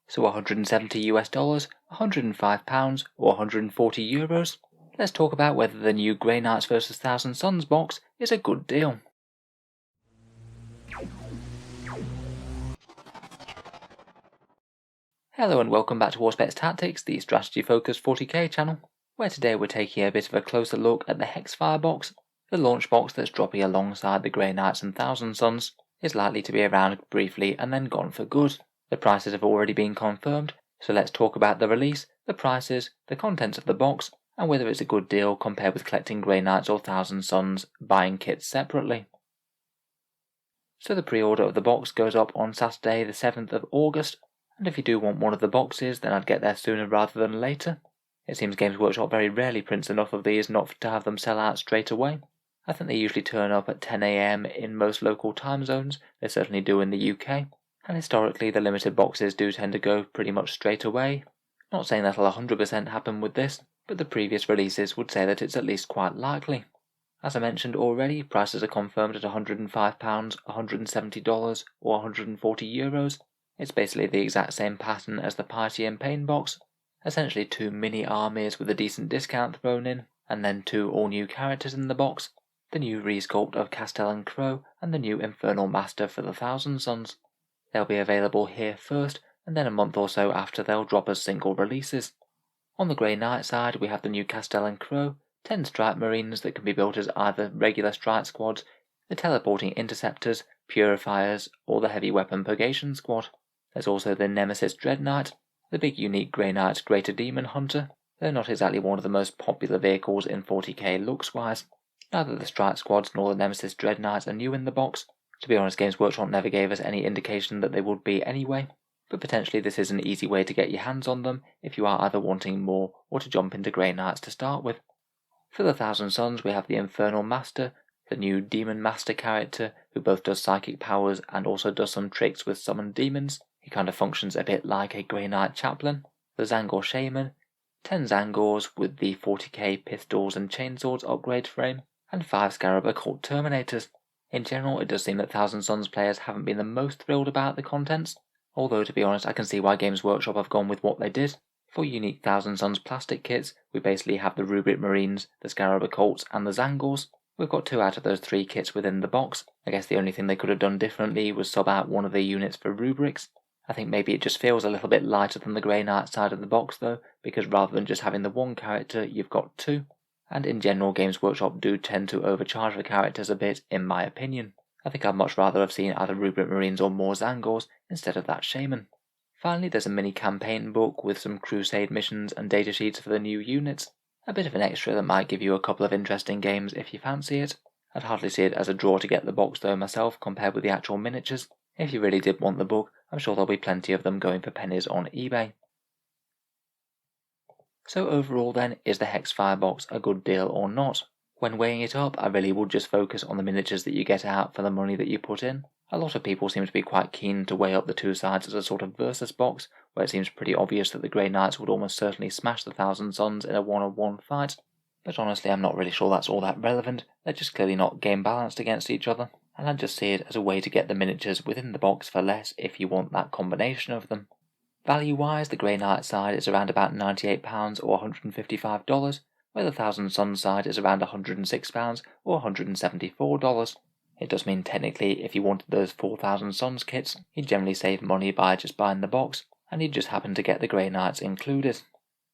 So $170, £105 or €140? Let's talk about whether the new Grey Knights vs Thousand Suns box is a good deal. Hello and welcome back to Auspex Tactics, the strategy focused 40k channel, where today we're taking a bit of a closer look at the Hexfire box. The launch box that's dropping alongside the Grey Knights and Thousand Suns is likely to be around briefly and then gone for good. The prices have already been confirmed, so let's talk about the release, the prices, the contents of the box, and whether it's a good deal compared with collecting Grey Knights or Thousand Suns buying kits separately. So the pre-order of the box goes up on Saturday the 7th of August, and if you do want one of the boxes, then I'd get there sooner rather than later. It seems Games Workshop very rarely prints enough of these not to have them sell out straight away. I think they usually turn up at 10 AM in most local time zones, they certainly do in the UK, and historically the limited boxes do tend to go pretty much straight away. Not saying that'll 100% happen with this, but the previous releases would say that it's at least quite likely. As I mentioned already, prices are confirmed at £105, $170 or €140. It's basically the exact same pattern as the Piety and Pain box, essentially 2 mini armies with a decent discount thrown in, and then 2 all-new characters in the box, the new resculpt of Castell and Crow and the new Infernal Master for the Thousand Suns. They'll be available here first, and then a month or so after they'll drop as single releases. On the Grey Knight side we have the new Castell and Crow, 10 strike marines that can be built as either regular strike squads, the teleporting interceptors, purifiers, or the heavy weapon purgation squad. There's also the Nemesis Dread Knight, the big unique Grey Knight Greater Demon Hunter. They're not exactly one of the most popular vehicles in 40k looks-wise. Neither the Strike Squads nor the Nemesis Dread Knight are new in the box. To be honest, Games Workshop never gave us any indication that they would be anyway, but potentially this is an easy way to get your hands on them if you are either wanting more or to jump into Grey Knights to start with. For the Thousand Suns we have the Infernal Master, the new Demon Master character who both does psychic powers and also does some tricks with summoned demons. He kind of functions a bit like a Grey Knight chaplain. The Zangor Shaman, 10 Zangors with the 40k pistols and chainswords upgrade frame, and 5 Scarab Occult Terminators. In general, it does seem that Thousand Suns players haven't been the most thrilled about the contents, although to be honest I can see why Games Workshop have gone with what they did. For unique Thousand Suns plastic kits, we basically have the Rubric Marines, the Scarab Occults and the Zangors. We've got 2 out of those 3 kits within the box. I guess the only thing they could have done differently was sub out one of the units for Rubrics. I think maybe it just feels a little bit lighter than the Grey Knight side of the box though, because rather than just having the one character, you've got 2. And in general, Games Workshop do tend to overcharge for characters a bit, in my opinion. I think I'd much rather have seen either Rubric Marines or more Zangors instead of that Shaman. Finally, there's a mini campaign book with some Crusade missions and datasheets for the new units. A bit of an extra that might give you a couple of interesting games if you fancy it. I'd hardly see it as a draw to get the box though myself compared with the actual miniatures. If you really did want the book, I'm sure there'll be plenty of them going for pennies on eBay. So overall then, is the Hexfire box a good deal or not? When weighing it up, I really would just focus on the miniatures that you get out for the money that you put in. A lot of people seem to be quite keen to weigh up the two sides as a sort of versus box, where it seems pretty obvious that the Grey Knights would almost certainly smash the Thousand Suns in a one-on-one fight. But honestly, I'm not really sure that's all that relevant. They're just clearly not game balanced against each other, and I just see it as a way to get the miniatures within the box for less if you want that combination of them. Value-wise, the Grey Knight side is around about £98 or $155, where the Thousand Suns side is around £106 or $174. It does mean technically if you wanted those 4000 Suns kits, you'd generally save money by just buying the box, and you'd just happen to get the Grey Knights included.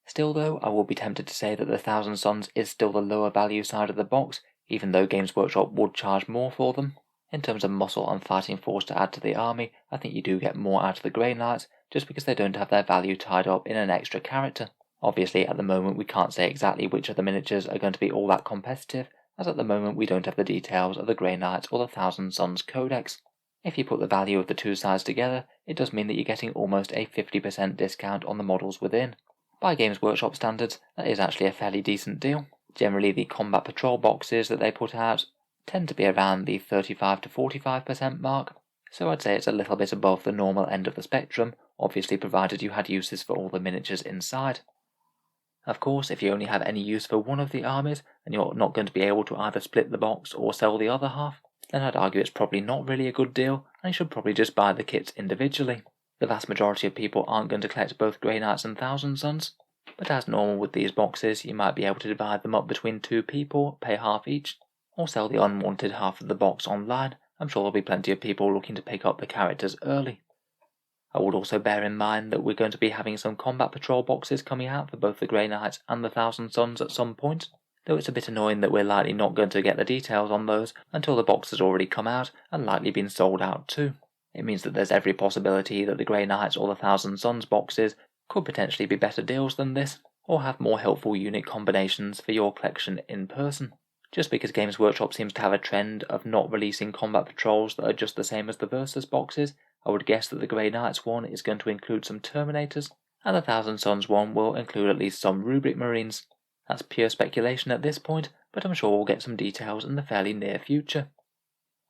Still though, I will be tempted to say that the Thousand Suns is still the lower value side of the box, even though Games Workshop would charge more for them. In terms of muscle and fighting force to add to the army, I think you do get more out of the Grey Knights, just because they don't have their value tied up in an extra character. Obviously at the moment we can't say exactly which of the miniatures are going to be all that competitive, as at the moment we don't have the details of the Grey Knights or the Thousand Suns Codex. If you put the value of the two sides together, it does mean that you're getting almost a 50% discount on the models within. By Games Workshop standards, that is actually a fairly decent deal. Generally the Combat Patrol boxes that they put out tend to be around the 35 to 45% mark, so I'd say it's a little bit above the normal end of the spectrum, obviously provided you had uses for all the miniatures inside. Of course, if you only have any use for one of the armies, and you're not going to be able to either split the box or sell the other half, then I'd argue it's probably not really a good deal, and you should probably just buy the kits individually. The vast majority of people aren't going to collect both Grey Knights and Thousand Sons, but as normal with these boxes, you might be able to divide them up between 2 people, pay half each, or sell the unwanted half of the box online. I'm sure there'll be plenty of people looking to pick up the characters early. I would also bear in mind that we're going to be having some Combat Patrol boxes coming out for both the Grey Knights and the Thousand Sons at some point, though it's a bit annoying that we're likely not going to get the details on those until the box has already come out and likely been sold out too. It means that there's every possibility that the Grey Knights or the Thousand Sons boxes could potentially be better deals than this, or have more helpful unit combinations for your collection in person. Just because Games Workshop seems to have a trend of not releasing Combat Patrols that are just the same as the Versus boxes, I would guess that the Grey Knights one is going to include some Terminators, and the Thousand Sons one will include at least some Rubric Marines. That's pure speculation at this point, but I'm sure we'll get some details in the fairly near future.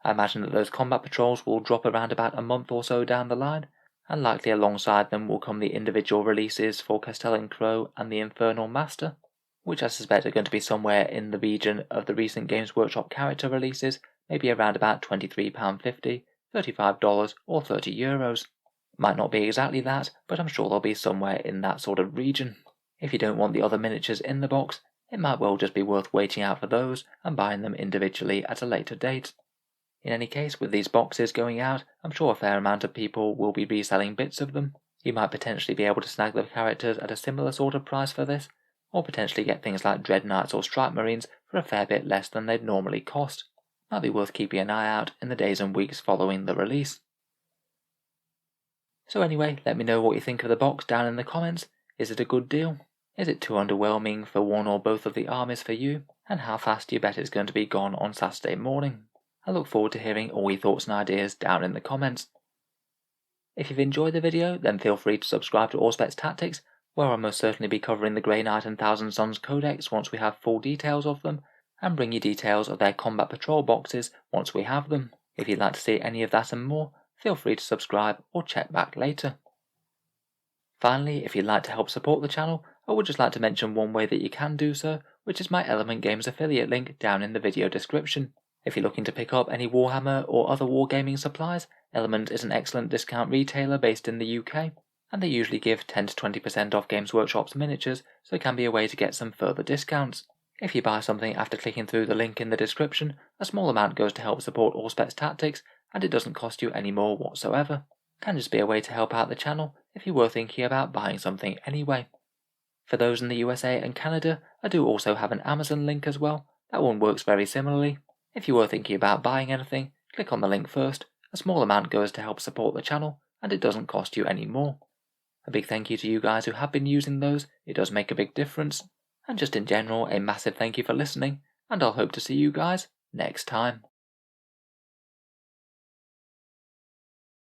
I imagine that those Combat Patrols will drop around about a month or so down the line, and likely alongside them will come the individual releases for Castellan Crow and the Infernal Master, which I suspect are going to be somewhere in the region of the recent Games Workshop character releases, maybe around about £23.50, $35 or €30. Might not be exactly that, but I'm sure they'll be somewhere in that sort of region. If you don't want the other miniatures in the box, it might well just be worth waiting out for those and buying them individually at a later date. In any case, with these boxes going out, I'm sure a fair amount of people will be reselling bits of them. You might potentially be able to snag the characters at a similar sort of price for this, or potentially get things like Dread Knights or Strike Marines for a fair bit less than they'd normally cost. Might be worth keeping an eye out in the days and weeks following the release. So anyway, let me know what you think of the box down in the comments. Is it a good deal? Is it too underwhelming for one or both of the armies for you? And how fast do you bet it's going to be gone on Saturday morning? I look forward to hearing all your thoughts and ideas down in the comments. If you've enjoyed the video, then feel free to subscribe to Auspex Tactics, where I'll most certainly be covering the Grey Knight and Thousand Sons Codex once we have full details of them, and bring you details of their Combat Patrol boxes once we have them. If you'd like to see any of that and more, feel free to subscribe or check back later. Finally, if you'd like to help support the channel, I would just like to mention one way that you can do so, which is my Element Games affiliate link down in the video description. If you're looking to pick up any Warhammer or other wargaming supplies, Element is an excellent discount retailer based in the UK, and they usually give 10 to 20% off Games Workshop's miniatures, so it can be a way to get some further discounts. If you buy something after clicking through the link in the description, a small amount goes to help support Auspex Tactics, and it doesn't cost you any more whatsoever. It can just be a way to help out the channel if you were thinking about buying something anyway. For those in the USA and Canada, I do also have an Amazon link as well. That one works very similarly. If you were thinking about buying anything, click on the link first. A small amount goes to help support the channel, and it doesn't cost you any more. A big thank you to you guys who have been using those, it does make a big difference. And just in general, a massive thank you for listening, and I'll hope to see you guys next time.